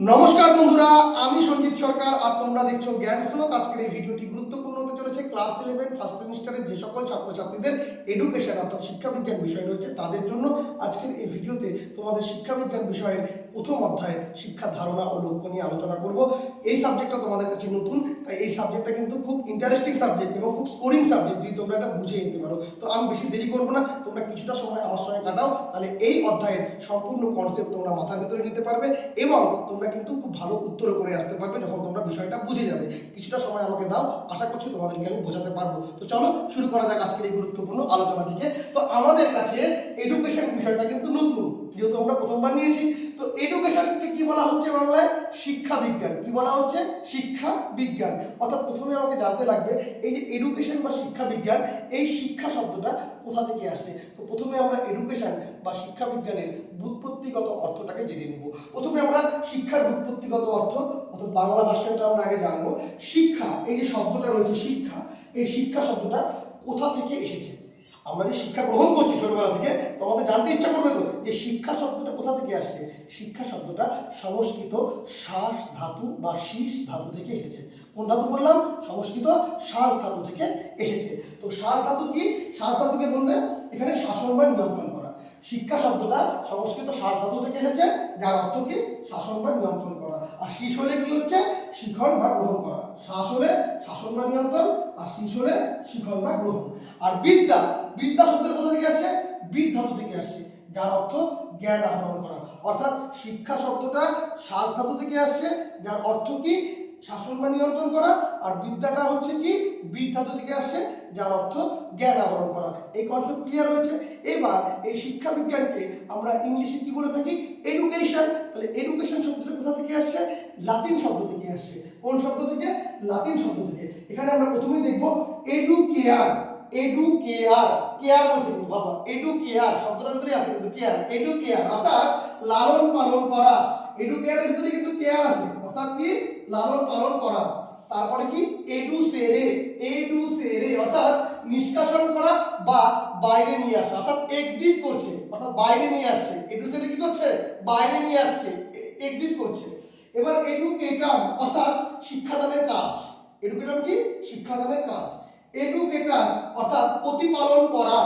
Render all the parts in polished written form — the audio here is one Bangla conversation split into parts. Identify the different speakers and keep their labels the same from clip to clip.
Speaker 1: নমস্কার বন্ধুরা, আমি সঞ্জিত সরকার আর তোমরা দেখছো জ্ঞান স্রোত। আজকের এই ভিডিওটি গুরুত্বপূর্ণ হতে চলেছে। ক্লাস 11 ফার্স্ট সেমিস্টারের যে সকল ছাত্রছাত্রীদের এডুকেশন অর্থাৎ শিক্ষাবিজ্ঞান বিষয় রয়েছে তাদের জন্য আজকের এই ভিডিওতে তোমাদের শিক্ষাবিজ্ঞান বিষয়ের প্রথম অধ্যায় শিক্ষা ধারণা ও লক্ষ্য নিয়ে আলোচনা করব। এই সাবজেক্টটা তোমাদের কাছে নতুন, তাই এই সাবজেক্টটা কিন্তু খুব ইন্টারেস্টিং সাবজেক্ট এবং খুব স্কোরিং সাবজেক্ট, যদি তোমরা এটা বুঝে যেতে পারো। তো আমি বেশি দেরি করবো না, তোমরা কিছুটা সময় আমার সঙ্গে কাটাও, তাহলে এই অধ্যায়ের সম্পূর্ণ কনসেপ্ট তোমরা মাথার ভিতরে নিতে পারবে এবং তোমরা কিন্তু খুব ভালো উত্তরও করে আসতে পারবে যখন তোমরা বিষয়টা বুঝে যাবে। কিছুটা সময় আমাকে দাও, আশা করছি তোমাদেরকে আমি বোঝাতে পারবো। তো চলো শুরু করা যাক আজকের এই গুরুত্বপূর্ণ আলোচনাটিকে। তো আমাদের কাছে এডুকেশন বিষয়টা কিন্তু নতুন, যেহেতু আমরা প্রথমবার নিয়েছি। তো এডুকেশনকে কি বলা হচ্ছে বাংলায়? শিক্ষা বিজ্ঞান। কি বলা হচ্ছে? শিক্ষা বিজ্ঞান। অর্থাৎ প্রথমে আমাকে জানতে লাগবে এই যে এডুকেশন বা শিক্ষা বিজ্ঞান, এই শিক্ষা শব্দটা কোথা থেকে আসছে। তো প্রথমে আমরা এডুকেশন বা শিক্ষা বিজ্ঞানের ব্যুৎপত্তিগত অর্থটাকে জেনে নেব। প্রথমে আমরা শিক্ষার ব্যুৎপত্তিগত অর্থ অর্থাৎ বাংলা ভাষাটা আমরা আগে জানবো। শিক্ষা, এই যে শব্দটা রয়েছে শিক্ষা, এই শিক্ষা শব্দটা কোথা থেকে এসেছে। আমরা যে শিক্ষা গ্রহণ করছি ছোটবেলা থেকে, তো আমাদের জানতে ইচ্ছা করবে তো যে শিক্ষা শব্দটা কোথা থেকে আসছে। শিক্ষা শব্দটা সংস্কৃত শ্বাস ধাতু বা শীষ ধাতু থেকে এসেছে। কোন ধাতু বললাম? সংস্কৃত শ্বাস ধাতু থেকে এসেছে। তো শ্বাস ধাতু কি? শ্বাস ধাতুকে বললে এখানে শাসন বা নিয়ন্ত্রণ করা। শিক্ষা শব্দটা সংস্কৃত শ্বাস ধাতু থেকে এসেছে, যার অর্থ কি? শাসন বা নিয়ন্ত্রণ করা। আর শীষ হলে কি হচ্ছে? শিখন বা গ্রহণ করা। শ্বাস হলে শাসন বা নিয়ন্ত্রণ, আর শীষ হলে শিখন বা গ্রহণ। আর বিদ্যা, বিদ্যা শব্দের কোথা থেকে আসছে? বিদ ধাতু থেকে আসছে, যার অর্থ জ্ঞান আহরণ করা। অর্থাৎ শিক্ষা শব্দটা শ্বাস ধাতু থেকে আসছে, যার অর্থ কি? শাসন বা নিয়ন্ত্রণ করা। আর বিদ্যাটা হচ্ছে কি? বিদ ধাতু থেকে আসছে, যার অর্থ জ্ঞান আহরণ করা। এই কনসেপ্ট ক্লিয়ার হয়েছে? এবার এই শিক্ষা বিজ্ঞানকে আমরা ইংলিশে কি বলে থাকি? এডুকেশন। তাহলে এডুকেশন শব্দটা কোথা থেকে আসছে? লাতিন শব্দ থেকে আসছে। কোন শব্দ থেকে? লাতিন শব্দ থেকে। এখানে আমরা প্রথমেই দেখব এডুকেয়ার। এডুকেয়ার, কেয়ার বলছে কিন্তু বাবা, এডুকেয়ার শব্দটার ভিতরে আছে কিন্তু কেয়ার। এডুকেয়ার অর্থাৎ লালন পালন করা। এডুকেয়ারের ভিতরে কিন্তু কেয়ার আছে, অর্থাৎ কি? লালন পালন করা। তারপরে কি? এডুসেরে। এডুসেরে অর্থাৎ নিষ্কাশন করা বা বাইরে নিয়ে আসা, অর্থাৎ এক্সিট করছে, অর্থাৎ বাইরে নিয়ে আসছে। এডুসেরে কি করছে? বাইরে নিয়ে আসছে, এক্সিট করছে। এবার এডুকেটর অর্থাৎ শিক্ষাদানের কাজ। এডুকেটর কি? শিক্ষাদানের কাজ। এডুকেটাস অর্থাৎ প্রতিপালন করা।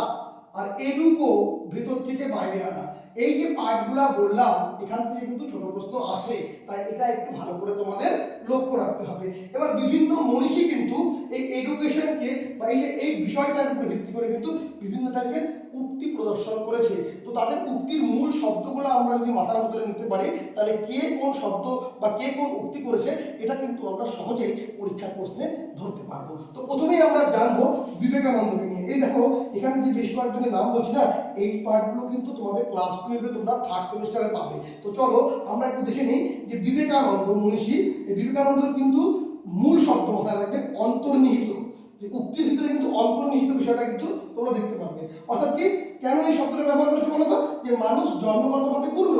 Speaker 1: আর এডুকো ভেতর থেকে বাইরে আনা। এই যে পার্টগুলা বললাম, এখান থেকে কিন্তু ছোট প্রশ্ন আসে, তাই এটা একটু ভালো করে তোমাদের লক্ষ্য রাখতে হবে। এবার বিভিন্ন মনীষী কিন্তু এই এডুকেশনকে বা এই যে এই বিষয়টার উপর ভিত্তি করে কিন্তু বিভিন্ন টাইপের উক্তি প্রদর্শন করেছে। তো তাদের উক্তির মূল শব্দগুলো আমরা যদি মাথার মধ্যে নিতে পারি, তাহলে কে কোন শব্দ বা কে কোন উক্তি করেছে এটা কিন্তু আমরা সহজেই পরীক্ষার প্রশ্নে ধরতে পারবো। তো প্রথমেই আমরা জানবো বিবেকানন্দকে নিয়ে। এই দেখো এখানে যে বেশ কয়েকজনের নাম বলছি না, এই পার্টগুলো কিন্তু তোমাদের ক্লাস 12-এ তোমরা থার্ড সেমিস্টারে পাবে। তো চলো আমরা একটু দেখে নিই যে বিবেকানন্দ মনীষী, এই বিবেকানন্দর কিন্তু মূল শব্দ মাথায় রাখবে অন্তর্নিহিত। যে উক্তির ভিতরে কিন্তু অন্তর্নিহিত বিষয়টা কিন্তু তোমরা দেখতে পারবে। অর্থাৎ কি? কেন এই শব্দটা ব্যবহার করেছে বলো তো? যে মানুষ জন্মগতভাবে পূর্ণ,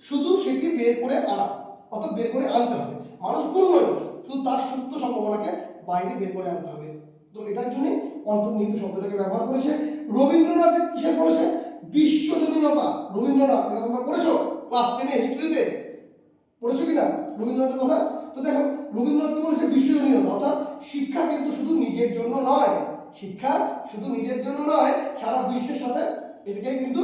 Speaker 1: শুধু সেটি বের করে আনা, অর্থাৎ বের করে আনতে হবে। মানুষ পূর্ণই, শুধু তার সুপ্ত সম্ভাবনাকে বাইরে বের করে আনতে হবে। তো এটার জন্য অন্তর্নিহিত শব্দটাকে ব্যবহার করেছে। রবীন্দ্রনাথ কিসের বলেছে? বিশ্বজনীনতা। রবীন্দ্রনাথ, এটা তোমরা পড়েছো ক্লাস 10-এ হিস্ট্রিতে, পড়েছো কিনা রবীন্দ্রনাথের কথা? তো দেখো রবীন্দ্রনাথ কি বলেছে? বিশ্বজনীনতা অর্থাৎ শিক্ষা কিন্তু শুধু নিজের জন্য নয়, শিক্ষা শুধু নিজের জন্য নয়, সারা বিশ্বের সাথে এটাকে কিন্তু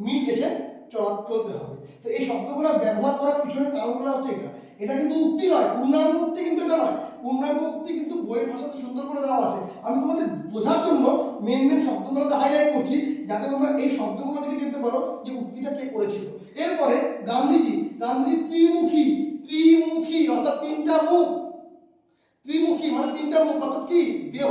Speaker 1: মিল রেখে চলতে হবে। তো এই শব্দগুলো ব্যবহার করার পিছনে কারণগুলো হচ্ছে এটা। এটা কিন্তু উক্তি নয়, পূর্ণাঙ্গ উক্তি কিন্তু এটা নয়। পূর্ণাঙ্গ উক্তি কিন্তু বইয়ের ভাষাতে সুন্দর করে দেওয়া আছে। আমি তোমাদের বোঝার জন্য মেন শব্দগুলোকে হাইলাইট করছি, যাতে তোমরা এই শব্দগুলো থেকে চিনতে পারো যে উক্তিটা কে করেছিল। এরপরে গান্ধীজি, গান্ধীজি ত্রিমুখী। ত্রিমুখী অর্থাৎ তিনটা মুখ। ত্রিমুখী মানে তিনটা মুখ, অর্থাৎ কি? দেহ,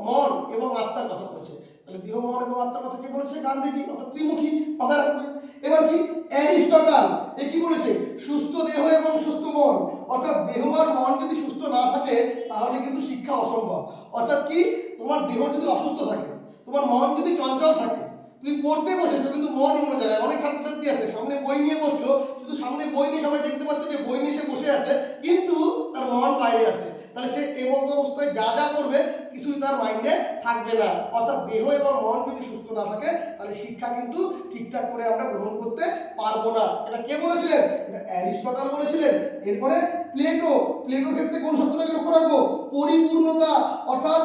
Speaker 1: মন এবং আত্মার কথা বলেছে। তাহলে দেহ, মন এবং আত্মার কথা কি বলেছে? গান্ধীজি, অর্থাৎ ত্রিমুখী, মাথায় রাখবে। এবার কি? অ্যারিস্টটল, এ কি বলেছে? সুস্থ দেহ এবং সুস্থ মন। অর্থাৎ দেহ আর মন যদি সুস্থ না থাকে তাহলে কিন্তু শিক্ষা অসম্ভব। অর্থাৎ কি? তোমার দেহ যদি অসুস্থ থাকে, তোমার মন যদি চঞ্চল থাকে, তুমি পড়তে বসেছো কিন্তু মন অন্য জায়গায়। অনেক ছাত্রছাত্রী আছে সামনে বই নিয়ে বসলো, শুধু সামনে বই নিয়ে সবাই দেখতে পাচ্ছে যে বই নিয়ে সে বসে আছে, কিন্তু তার মন বাইরে আছে। তাহলে সে এমন অবস্থায় যা যা করবে কিছুই তার মাইন্ডে থাকবে না। অর্থাৎ দেহ এবং মন যদি সুস্থ না থাকে তাহলে শিক্ষা কিন্তু ঠিকঠাক করে আমরা গ্রহণ করতে পারবো না। এটা কে বলেছিলেন? এটা অ্যারিস্টটল বলেছিলেন। এরপরে প্লেটোর ক্ষেত্রে কোন শব্দটাকে লক্ষ্য রাখবো? পরিপূর্ণতা, অর্থাৎ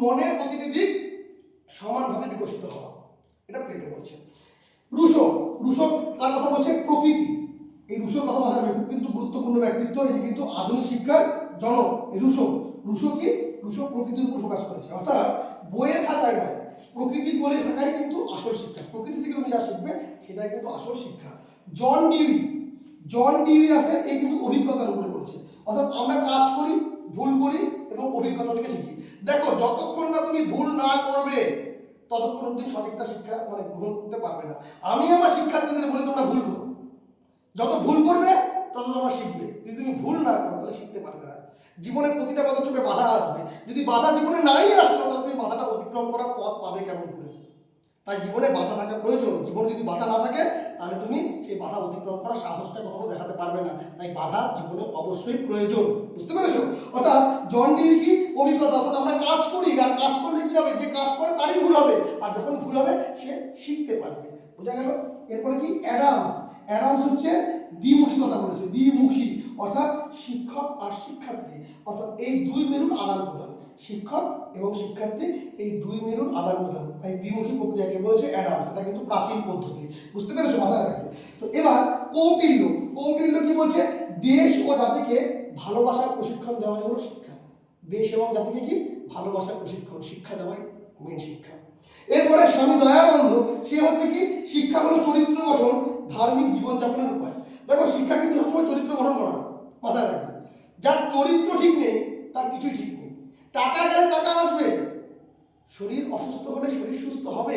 Speaker 1: মনের প্রতিটি দিক সমানভাবে বিকশিত হওয়া, এটা প্লেটো বলছে। রুশো তার কথা বলছে প্রকৃতি। এই রুশোর কথা মাথায় রাখবে, খুব কিন্তু গুরুত্বপূর্ণ ব্যক্তিত্ব, এটি কিন্তু আধুনিক শিক্ষার জনক। এই রুশো কি? রুশো প্রকৃতির উপর ফোকাস করেছে, অর্থাৎ বইয়ের খাঁচায় নয়, প্রকৃতির বলে থাকাই কিন্তু আসল শিক্ষা। প্রকৃতি থেকে তুমি যা শিখবে সেটাই কিন্তু আসল শিক্ষা। জন ডিউই আছে, এই কিন্তু অভিজ্ঞতার উপরে বলেছে, অর্থাৎ আমরা কাজ করি, ভুল করি এবং অভিজ্ঞতা থেকে শিখি। দেখো, যতক্ষণ না তুমি ভুল না করবে ততক্ষণ অব্দি সঠিকটা শিক্ষা গ্রহণ করতে পারবে না। আমি আমার শিক্ষার্থীদের বলি তোমরা ভুল করো, যত ভুল করবে তত তোমরা শিখবে। যদি তুমি ভুল না করো তাহলে শিখতে পারবে না। জীবনের প্রতিটা পদক্ষেপে বাধা আসবে, যদি বাধা জীবনে নাই আসতো তাহলে তুমি বাধাটা অতিক্রম করার পথ পাবে কেমন করে? তাই জীবনে বাধা থাকা প্রয়োজন। জীবনে যদি বাধা না থাকে তাহলে তুমি সেই বাধা অতিক্রম করার সাহসটা কখনো দেখাতে পারবে না। তাই বাধা জীবনে অবশ্যই প্রয়োজন, বুঝতে পেরেছো? অর্থাৎ জন ডিউই কি? অভিজ্ঞতা। অর্থাৎ আমরা কাজ করি, আর কাজ করলে কি হবে? যে কাজ করে তারই ভুল হবে, আর যখন ভুল হবে সে শিখতে পারবে। বোঝা গেল? এরপরে কি? অ্যাডামস হচ্ছে দ্বিমুখী কথা বলেছে, দ্বিমুখী, অর্থাৎ শিক্ষক আর শিক্ষার্থী, অর্থাৎ এই দুই মেরুর আদান প্রদান, শিক্ষক এবং শিক্ষার্থী এই দুই মেরুর আদান প্রদান, তাই দ্বিমুখী প্রক্রিয়াকে বলেছে অ্যাডামস। এটা কিন্তু প্রাচীন পদ্ধতি, বুঝতে পেরেছো? মাথায় রাখবে। তো এবার কৌটিল্য কি বলছে? দেশ ও জাতিকে ভালোবাসার প্রশিক্ষণ দেওয়াই হলো শিক্ষা। দেশ এবং জাতিকে কি? ভালোবাসার প্রশিক্ষণ, শিক্ষা দেওয়াই মেন শিক্ষা। এরপরে স্বামী দয়ানন্দ, সে হচ্ছে কি? শিক্ষা হলো চরিত্র গঠন, ধার্মিক জীবনযাপনের উপায়। দেখো, শিক্ষা কিন্তু সবসময় চরিত্র গঠন করা, মাথায় রাখবে। যার চরিত্র ঠিক নেই তার কিছুই ঠিক নেই। টাকা গেলে টাকা আসবে, শরীর অসুস্থ হলে শরীর সুস্থ হবে,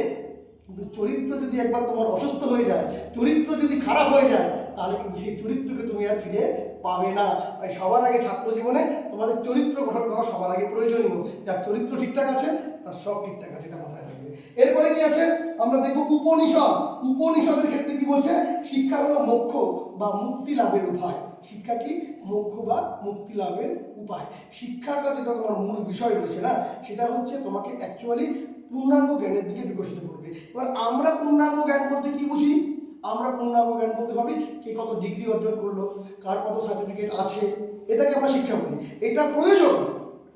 Speaker 1: কিন্তু চরিত্র যদি একবার তোমার অসুস্থ হয়ে যায়, চরিত্র যদি খারাপ হয়ে যায়, তাহলে কিন্তু সেই চরিত্রকে তুমি আর ফিরে পাবে না। তাই সবার আগে ছাত্র জীবনে তোমাদের চরিত্র গঠন করা সবার আগে প্রয়োজনীয়। যার চরিত্র ঠিকঠাক আছে তার সব ঠিকঠাক আছে, এটা মাথায় রাখবে। এরপরে কি আছে? আমরা দেখবো উপনিষদের ক্ষেত্রে কি বলছে? শিক্ষা হলো মোক্ষ বা মুক্তি লাভের উপায়। শিক্ষা কি? মোক্ষ বা মুক্তি লাভের উপায়। শিক্ষাটা যেটা তোমার মূল বিষয় রয়েছে না, সেটা হচ্ছে তোমাকে অ্যাকচুয়ালি পূর্ণাঙ্গ জ্ঞানের দিকে বিকশিত করবে। এবার আমরা পূর্ণাঙ্গ জ্ঞান বলতে কি বুঝি? আমরা পূর্ণাঙ্গ জ্ঞান বলতে ভাবি কে কত ডিগ্রি অর্জন করলো, কার কত সার্টিফিকেট আছে, এটাকে আমরা শিক্ষা বলি। এটা প্রয়োজন,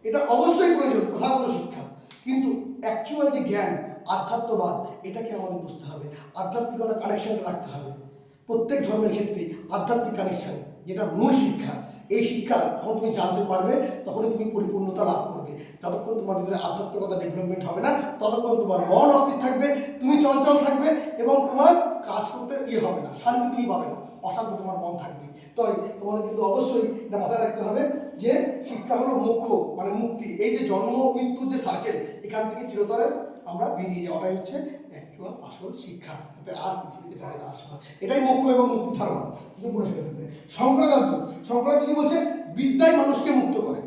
Speaker 1: এটা অবশ্যই প্রয়োজন, প্রথাগত শিক্ষা। কিন্তু অ্যাকচুয়াল যে জ্ঞান, আধ্যাত্মবাদ, এটাকে আমাদের বুঝতে হবে। আধ্যাত্মিকতা কানেকশনটা রাখতে হবে। প্রত্যেক ধর্মের ক্ষেত্রে আধ্যাত্মিক কানেকশন যেটা মূল শিক্ষা, এই শিক্ষা যখন তুমি জানতে পারবে তখনই তুমি পরিপূর্ণতা লাভ করবে। যতক্ষণ তোমার ভিতরে আধ্যাত্মিকতা ডেভেলপমেন্ট হবে না ততক্ষণ তোমার মন অস্থির থাকবে, তুমি চঞ্চল থাকবে এবং তোমার কাজ করতে হবে না, শান্তি তুমি পাবে না, অশান্ত তোমার মন থাকবে। তাই তোমাদের কিন্তু অবশ্যই এটা মাথায় রাখতে হবে যে শিক্ষা হলো মোক্ষ মুক্তি। এই যে জন্ম মৃত্যুর যে সার্কেল, এখান থেকে চিরতরে আমরা বেরিয়ে যাওয়াটাই হচ্ছে অ্যাকচুয়াল আসল শিক্ষা, যাতে আর পৃথিবীতে না আসে না। এটাই মোক্ষ এবং মুক্তির ধারণা। শঙ্করাচার্য কি বলছে? বিদ্যাই মানুষকে মুক্ত করে।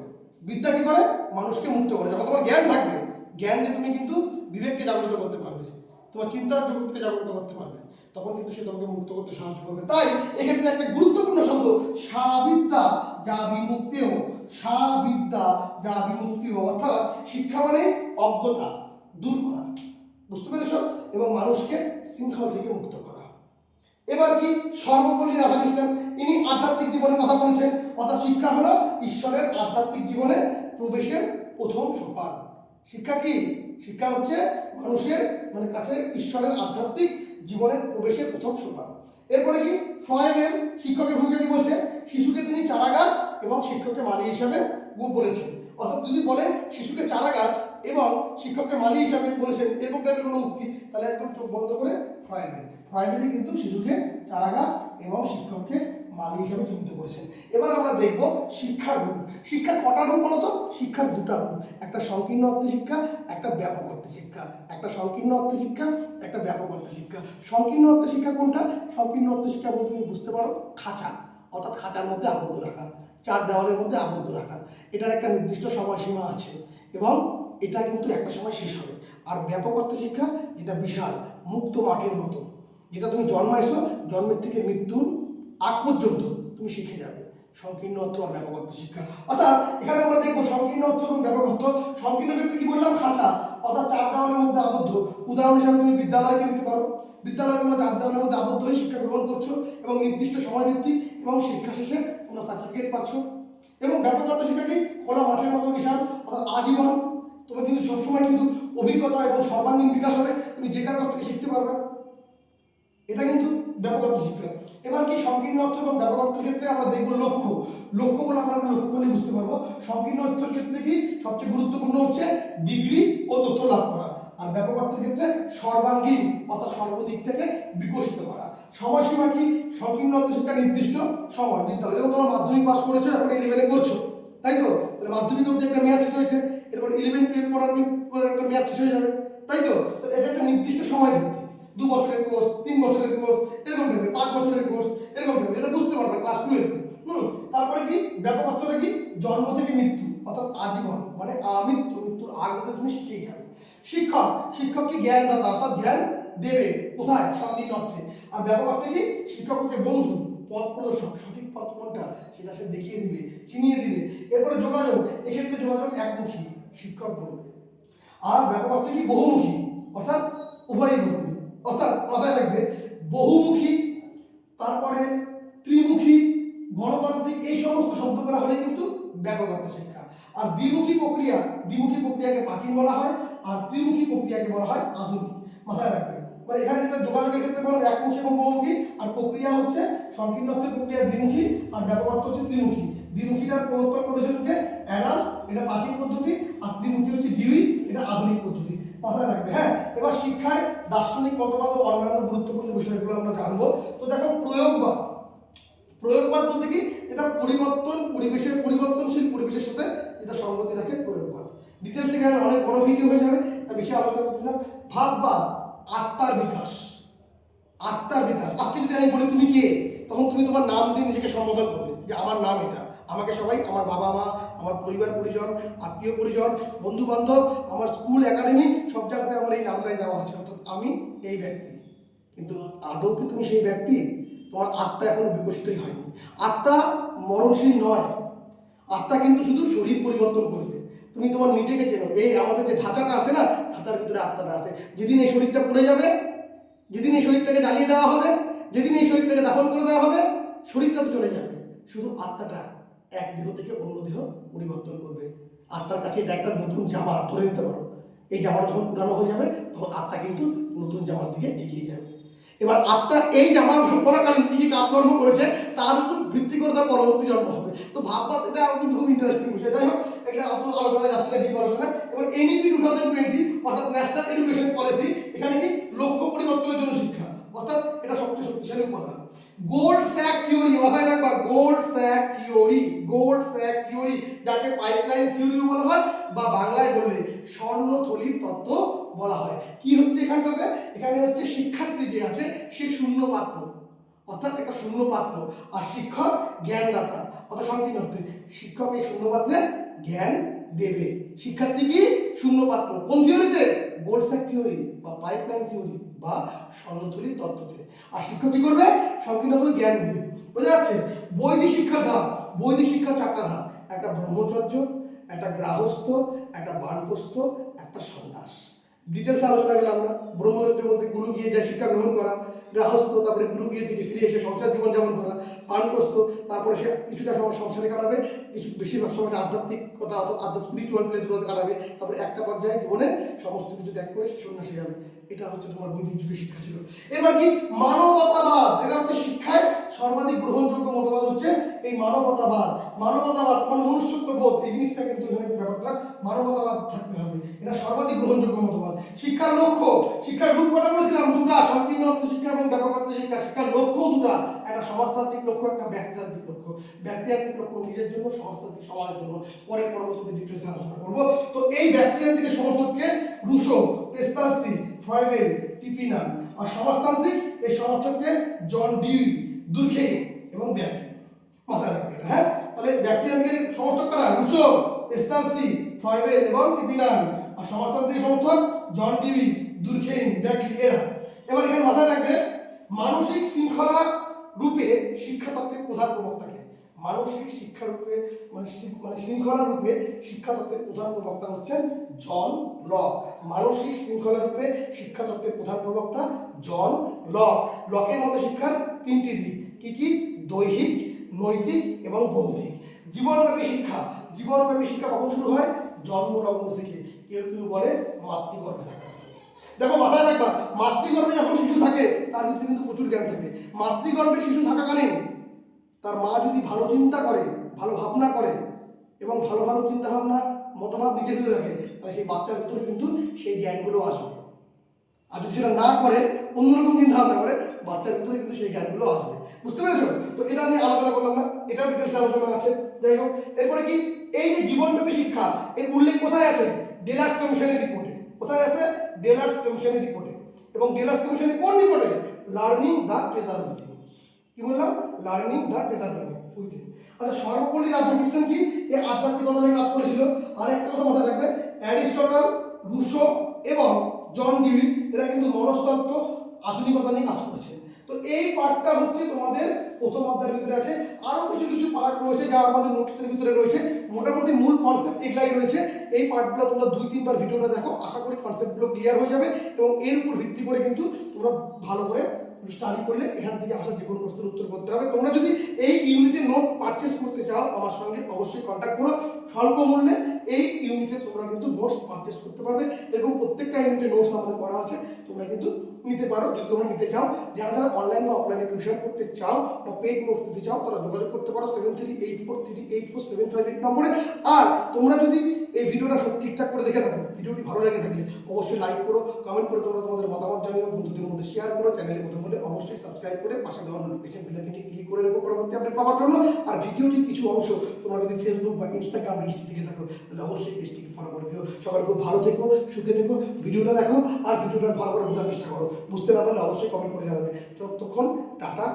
Speaker 1: বিদ্যা কি করে? মানুষকে মুক্ত করে। যখন তোমার জ্ঞান থাকবে, জ্ঞান দিয়ে তুমি কিন্তু বিবেককে জাগ্রত করতে পারবে, তোমার চিন্তার জগৎকে জাগ্রত করতে পারবে, তখন কিন্তু সে তোমাকে মুক্ত করতে সাহায্য করবে। তাই এক্ষেত্রে একটা গুরুত্বপূর্ণ শব্দ সাবিদ্যা যা বিমুক্তিও, সাবিদ্যা যা বিমুক্তিও, অর্থাৎ শিক্ষা মানে অজ্ঞতা দূর করা, বুঝতে পেরেছ? এবং মানুষকে শৃঙ্খল থেকে মুক্ত করা। এবার কি? সর্বপল্লী রাধাকৃষ্ণন, ইনি আধ্যাত্মিক জীবনের কথা বলেছেন। অর্থাৎ শিক্ষা হলো ঈশ্বরের আধ্যাত্মিক জীবনে প্রবেশের প্রথম সোপান। শিক্ষা কি? শিক্ষা হচ্ছে মানুষের কাছে ঈশ্বরের আধ্যাত্মিক জীবনের প্রবেশের প্রথম সোপান। এরপরে কি? ফ্রয়েডের শিক্ষকের ভূমিকা কি বলছে? শিশুকে তিনি চারা গাছ এবং শিক্ষককে মালি হিসাবে বলেছেন। অর্থাৎ যদি বলে শিশুকে চারা গাছ এবং শিক্ষককে মালি হিসাবে বলেছেন, এরকম টাইপের কোনো উক্তি, তাহলে একদম চোখ বন্ধ করে ফ্রয়েডে কিন্তু শিশুকে চারা গাছ এবং শিক্ষককে মালি হিসাবে চিহ্নিত করেছেন। এবার আমরা দেখব শিক্ষার রূপ। শিক্ষার কটা রূপ বলো তো? শিক্ষার দুটা রূপ, একটা সংকীর্ণ অর্থে শিক্ষা, একটা ব্যাপক অর্থে শিক্ষা। একটা সংকীর্ণ অর্থে শিক্ষা, একটা ব্যাপক অর্থে শিক্ষা। সংকীর্ণ অর্থে শিক্ষা কোনটা? সংকীর্ণ অর্থে শিক্ষা বলতে তুমি বুঝতে পারো খাঁচা, অর্থাৎ খাঁচার মধ্যে আবদ্ধ রাখা, চার দেওয়ালের মধ্যে আবদ্ধ রাখা। এটার একটা নির্দিষ্ট সময়সীমা আছে এবং এটা কিন্তু একটা সময় শেষ হবে। আর ব্যাপক অর্থে শিক্ষা যেটা বিশাল মুক্ত মাঠের মতো, যেটা তুমি জন্মাইছো, জন্মের থেকে মৃত্যুর আগ পর্যন্ত তুমি শিখে যাবে। সংকীর্ণ অর্থ আর ব্যাপক অর্থ শিক্ষা। অর্থাৎ এখানে আমরা দেখবো সংকীর্ণ অর্থ এবং ব্যাপক অর্থ। সংকীর্ণ ক্ষেত্রে কি বললাম? খাঁচা, অর্থাৎ চার দেওয়ালের মধ্যে আবদ্ধ। উদাহরণ হিসাবে তুমি বিদ্যালয়কে নিতে পারো। বিদ্যালয়ে তোমরা চার দেওয়ালের মধ্যে আবদ্ধ হয়ে শিক্ষা গ্রহণ করছো এবং নির্দিষ্ট সময় ভিত্তিক এবং শিক্ষা শেষে তোমরা সার্টিফিকেট পাচ্ছ। এবং ব্যাপক অর্থ শিক্ষা কি? খোলা মাঠের মতো বিশাল, অর্থাৎ আজীবন। তুমি কিন্তু সবসময় কিন্তু অভিজ্ঞতা এবং সর্বাঙ্গীন বিকাশ হবে, তুমি যে কারো কাছ থেকে শিখতে পারবে। এটা কিন্তু ব্যাপক অর্থ শিক্ষা। এবার কি সংকীর্ণ অর্থ এবং ব্যাপক অর্থের ক্ষেত্রে আমরা দেখবো লক্ষ্য। লক্ষ্য বলে আমরা লক্ষ্য করলে বুঝতে পারবো। সংকীর্ণ অর্থের ক্ষেত্রে কি সবচেয়ে গুরুত্বপূর্ণ হচ্ছে ডিগ্রি ও তথ্য লাভ করা, আর ব্যাপক অর্থের ক্ষেত্রে সর্বাঙ্গীন অর্থাৎ সর্বদিক থেকে বিকশিত করা। সময়সীমা কি? সংকীর্ণ অর্থ শিক্ষা নির্দিষ্ট সময় বিদ্যালয়, যেমন তোমরা মাধ্যমিক পাস করেছো, এখন 11-এ করছো, তাই তো? তাহলে মাধ্যমিক অবধি একটা মেয়াদ শেষ হয়েছে, এরপর 11-12 পড়ার পরে একটা মেয়াদ শেষ হয়ে যাবে, তাই তো? এটা একটা নির্দিষ্ট সময় ভিত্তিক, 2 বছরের কোর্স, 3 বছরের কোর্স, এরকম টাইপের, 5 বছরের কোর্স, এরকম টাইপের। এটা বুঝতে পারবে ক্লাস 12। তারপরে কি ব্যাপক অর্থটা কি? জন্ম থেকে মৃত্যু, অর্থাৎ আজীবন, মানে আমৃত্যু, মৃত্যুর আগে তুমি শিখেই যাবে। শিক্ষক, শিক্ষক কি জ্ঞানদাতা, অর্থাৎ জ্ঞান দেবে। কোথায়? সংকীর্ণ অর্থে। আর ব্যাপক অর্থে কি? শিক্ষক হচ্ছে বন্ধু, পথ প্রদর্শক, সঠিক পথ কোনটা সেটা সে দেখিয়ে দিবে, চিনিয়ে দিবে। এরপরে যোগাযোগ, এক্ষেত্রে যোগাযোগ একমুখী, শিক্ষক বলবে। আর ব্যাপক অর্থে কি? বহুমুখী, অর্থাৎ উভয়ই বলবে। অর্থাৎ মাথায় রাখবে বহুমুখী, তারপরে ত্রিমুখী, গণতান্ত্রিক, এই সমস্ত শব্দগুলো হলে কিন্তু ব্যাপক অর্থ শিক্ষা। আর দ্বিমুখী প্রক্রিয়া, দ্বিমুখী প্রক্রিয়াকে প্রাচীন বলা হয়, আর ত্রিমুখী প্রক্রিয়াকে বলা হয় আধুনিক। মাথায় রাখবে। মানে এখানে যেটা যোগাযোগের ক্ষেত্রে বললাম একমুখী এবং বহুমুখী, আর প্রক্রিয়া হচ্ছে সংকীর্ণ অর্থের প্রক্রিয়া দ্বিমুখী, আর ব্যাপক অর্থ হচ্ছে ত্রিমুখী। দ্বিমুখীটার প্রবর্তন করেছিলেন কে? অ্যাডামস, এটা প্রাচীন পদ্ধতি। আর ত্রিমুখী হচ্ছে ডিউই, এটা আধুনিক পদ্ধতি। মাথায় রাখবে। হ্যাঁ, এবার শিক্ষায় দার্শনিক মতবাদ ও অন্যান্য গুরুত্বপূর্ণ বিষয়গুলো আমরা জানবো। তো দেখো প্রয়োগবাদ, প্রয়োগবাদ বলতে কি? এটা পরিবর্তনশীল পরিবেশের সাথে এটা সঙ্গতি রাখে প্রয়োগবাদ। ডিটেলস এখানে অনেক বড় ভিডিও হয়ে যাবে, তাই বেশি আলোচনা করতে না। ভাববাদ, আত্মার বিকাশ, আত্মার বিকাশ। আজকে যদি আমি বলি তুমি কে, তখন তুমি তোমার নাম দিয়ে নিজেকে সম্বোধন করবে যে আমার নাম এটা। আমাকে সবাই আমার বাবা মা, আমার পরিবার পরিজন, আত্মীয় পরিজন, বন্ধু বান্ধব, আমার স্কুল একাডেমি, সব জায়গাতে আমার এই নামটাই দেওয়া আছে, অর্থাৎ আমি এই ব্যক্তি। কিন্তু আদৌ কি তুমি সেই ব্যক্তি? তোমার আত্মা এখনো বিকশিতই হয়নি। আত্মা মরণশীল নয়, আত্মা কিন্তু শুধু শরীর পরিবর্তন করবে। তুমি তোমার নিজেকে চেনো। এই আমাদের যে ঢাঁচাটা আছে না, ঢাঁচার ভিতরে আত্মাটা আছে। যেদিন এই শরীরটা পড়ে যাবে, যেদিন এই শরীরটাকে জ্বালিয়ে দেওয়া হবে, যেদিন এই শরীরটাকে দাফন করে দেওয়া হবে, শরীরটা তো চলে যাবে, শুধু আত্মাটা এক দেহ থেকে অন্য দেহ পরিবর্তন করবে। আত্মার কাছে এটা একটা নতুন জামা, ধরে নিতে পারো। এই জামাটা যখন পুরানো হয়ে যাবে, তখন আত্মা কিন্তু নতুন জামার দিকে এগিয়ে যাবে। এবার আত্মা এই জামা পরাকালীন কি কি কাজকর্ম করেছে তার উপর ভিত্তি করে তার পরবর্তী জন্ম হবে। তো ভাববা, এটা কিন্তু খুব ইন্টারেস্টিং বিষয়। যাই হোক, এটা আলোচনা যাচ্ছে না, ডিপ আলোচনা। এবার এনইপি 2020, অর্থাৎ ন্যাশনাল এডুকেশন পলিসি, এখানে কি? লক্ষ্য পরিবর্তনের জন্য শিক্ষা, অর্থাৎ এটা সবচেয়ে শক্তিশালী উপাদান। গোল্ড স্যাক থিওরি, মাথায় রাখবা, gold sack theory, gold sack theory, যাকে পাইপলাইন থিওরিও বলা হয়, বা বাংলায় বললে স্বর্ণথলির তত্ত্ব বলা হয়। কি হচ্ছে এখানটাতে? এখানে হচ্ছে শিক্ষার্থী যে আছে সে শূন্য পাত্র, অর্থাৎ একটা শূন্য পাত্র, আর শিক্ষক জ্ঞানদাতা। অর্থাৎ সংকীর্ণ অর্থে শিক্ষক এই শূন্য পাত্রে জ্ঞান দেবে। শিক্ষার্থী কি? শূন্য পাত্র। কোন থিওরিতে? গোল্ড স্যাক থিওরি বা পাইপলাইন থিওরি বা স্বর্ণথলির তত্ত্বতে। আর শিক্ষক কি করবে? সংকীর্ণ জ্ঞান দেবে। বোঝা যাচ্ছে? বৈদিক শিক্ষার ধাপ, বৈদিক শিক্ষার 4টা ধাপ। একটা ব্রহ্মচর্য, একটা গৃহস্থ, একটা বানপ্রস্থ, একটা সন্ন্যাস। ডিটেলস আলোচনা গেলাম না। ব্রহ্মচর্য বলতে গুরু গিয়ে যা শিক্ষা গ্রহণ করা, গৃহস্থ তারপরে গুরু গিয়ে থেকে ফিরে এসে সংসার জীবন যাপন করা, বানপ্রস্থ তারপরে সে কিছুটা সময় সংসারে কাটাবে, কিছু বেশিরভাগ সময়টা আধ্যাত্মিকতা অর্থাৎ স্পিরিচুয়াল প্লেসগুলোতে কাটাবে, তারপরে একটা পর্যায়ে জীবনে সমস্ত কিছু ত্যাগ করে সে সন্ন্যাসী যাবে। এটা হচ্ছে তোমার বৈদিক যুগের শিক্ষা ছিল। এবার কি? মানবতাবাদ, এটা হচ্ছে শিক্ষায় সর্বাধিক গ্রহণযোগ্য মতবাদ হচ্ছে এই মানবতাবাদ। মানবতাবাদ মানে মনুষ্যত্ববোধ, এই জিনিসটা কিন্তু এখানে ব্যাপারটা মানবতাবাদ থাকতে হবে। এটা সর্বাধিক গ্রহণযোগ্য মতবাদ। শিক্ষার লক্ষ্য, শিক্ষার রূপ কটা বলেছিলাম? 2টা, সংকীর্ণ অর্থ শিক্ষা এবং ব্যাপক অর্থ শিক্ষা। শিক্ষার লক্ষ্য 2টা, একটা সমাজতান্ত্রিক লক্ষ্য, একটা ব্যক্তিতান্ত্রিক লক্ষ্য। ব্যক্তিতান্ত্রিক লক্ষ্য নিজের জন্য, সমাজতান্ত্রিক সমাজের জন্য। পরবর্তীতে ডিটেলসে আলোচনা করব। তো এই ব্যক্তিতান্ত্রিক সমর্থককে রুশো, পেস্তালসি, ফ্রয়েডেল, টিপিনান। আর সমাজতান্ত্রিক এই সমর্থককে জন ডিউই, দুর্খেইম এবং ব্যাকলি। মাথায় রাখবে এটা। হ্যাঁ, তাহলে ব্যক্তিতান্ত্রিক সমর্থক কারা? রুশো, পেস্তালসি, ফ্রয়েডেল এবং টিপিনান। আর সমাজতান্ত্রিক সমর্থক জন ডিউই, দুর্খেইম, ব্যাকলি, এরা। এবার এখানে মাথায় রাখবে মানসিক শৃঙ্খলা রূপে শিক্ষা তত্ত্বের প্রধান প্রবক্তাকে। মানসিক শিক্ষারূপে মানে শৃঙ্খলা রূপে শিক্ষা তত্ত্বের প্রধান প্রবক্তা হচ্ছেন জন লক। মানসিক শৃঙ্খলা রূপে শিক্ষা তত্ত্বের প্রধান প্রবক্তা জন লক। লকের মতে শিক্ষার তিনটি দিক, কি কি? দৈহিক, নৈতিক এবং বৌদ্ধিক। জীবনব্যাপী শিক্ষা, জীবনব্যাপী শিক্ষা কখন শুরু হয়? জন্মলগ্ন থেকে। কেউ কেউ বলে মাতৃগর্ভে থাকা। দেখো মাথায় রাখবা, মাতৃগর্ভে যখন শিশু থাকে তার ভিতরে কিন্তু প্রচুর জ্ঞান থাকে। মাতৃগর্ভে শিশু থাকাকালীন তার মা যদি ভালো চিন্তা করে, ভালো ভাবনা করে এবং ভালো ভালো চিন্তা ভাবনা মতবাদ নিজের ভিতরে রাখে, তাহলে সেই বাচ্চার ভিতরে কিন্তু সেই জ্ঞানগুলো আসবে। আর যদি সেটা না করে, অন্যরকম চিন্তা ভাবনা করে, বাচ্চার ভিতরে কিন্তু সেই জ্ঞানগুলো আসবে। বুঝতে পেরেছো? তো এটা নিয়ে আলোচনা করলাম না, এটার ডিটেলস আলোচনা আছে। যাই হোক, এরপরে কি এই যে জীবনব্যাপী শিক্ষা এর উল্লেখ কোথায় আছে? ডেলার্স কমিশনের রিপোর্টে। কোথায় আছে? ডেলার্স কমিশনের রিপোর্টে। এবং ডেলার্স কমিশনের কোন রিপোর্টে? Learning the treasure within. কি বললাম? Learning the treasure within. আচ্ছা, সর্বপল্লীর আধ্যাত্মিক কি? এই আধ্যাত্মিকতা নিয়ে কাজ করেছিল। আর একটা কথা মাথায় রাখবে, অ্যারিস্টটল, রুশো এবং জন ডিউই এরা কিন্তু মনস্তত্ত্ব আধুনিকতা নিয়ে কাজ করেছে। তো এই পার্টটা হচ্ছে তোমাদের প্রথম অধ্যায়ের ভিতরে আছে। আরও কিছু কিছু পার্ট রয়েছে যা আমাদের নোটসের ভিতরে রয়েছে। মোটামুটি মূল কনসেপ্ট এগুলাই রয়েছে। এই পার্টগুলো তোমরা 2-3 বার ভিডিওটা দেখো, আশা করি কনসেপ্টগুলো ক্লিয়ার হয়ে যাবে এবং এর উপর ভিত্তি করে কিন্তু তোমরা ভালো করে স্টাডি করলে এখান থেকে আসা যে কোনো প্রশ্নের উত্তর করতে হবে। তোমরা যদি এই ইউনিটের নোট পারচেস করতে চাও আমার সঙ্গে অবশ্যই কন্ট্যাক্ট করো। স্বল্প মূল্যে এই ইউনিটে তোমরা কিন্তু নোটস পারচেস করতে পারবে। এরকম প্রত্যেকটা ইউনিটে নোটস আমাদের করা আছে, তোমরা কিন্তু নিতে পারো যদি তোমরা নিতে চাও। যারা যারা অনলাইন বা অফলাইনে টিউশন করতে চাও বা পেড নোটস নিতে চাও তারা যোগাযোগ করতে পারো 7384384758 নম্বরে। আর তোমরা যদি এই ভিডিওটা সব ঠিকঠাক করে দেখে থাকো, ভিডিওটি ভালো লেগে থাকলে অবশ্যই লাইক করো, কমেন্ট করে তোমরা তোমাদের মতামত জানিও, বন্ধুদের মধ্যে শেয়ার করো। চ্যানেলে প্রথম হলে অবশ্যই সাবস্ক্রাইব করে পাশে দেওয়া নোটিফিকেশন বেলটি ক্লিক করে রেখো পরবর্তী আপডেট পাওয়ার জন্য। আর ভিডিওটির কিছু অংশ তোমরা যদি ফেসবুক বা ইনস্টাগ্রাম রিলস দেখে থাকো তাহলে অবশ্যই পেজটিকে ফলো করে দিও। সবাই খুব ভালো থেকো, সুখে থেকো, ভিডিওটা দেখো আর ভিডিওটা ভালো করে বোঝার চেষ্টা করো। বুঝতে না পারলে অবশ্যই কমেন্ট করে জানাবে। ততক্ষণ টাটা।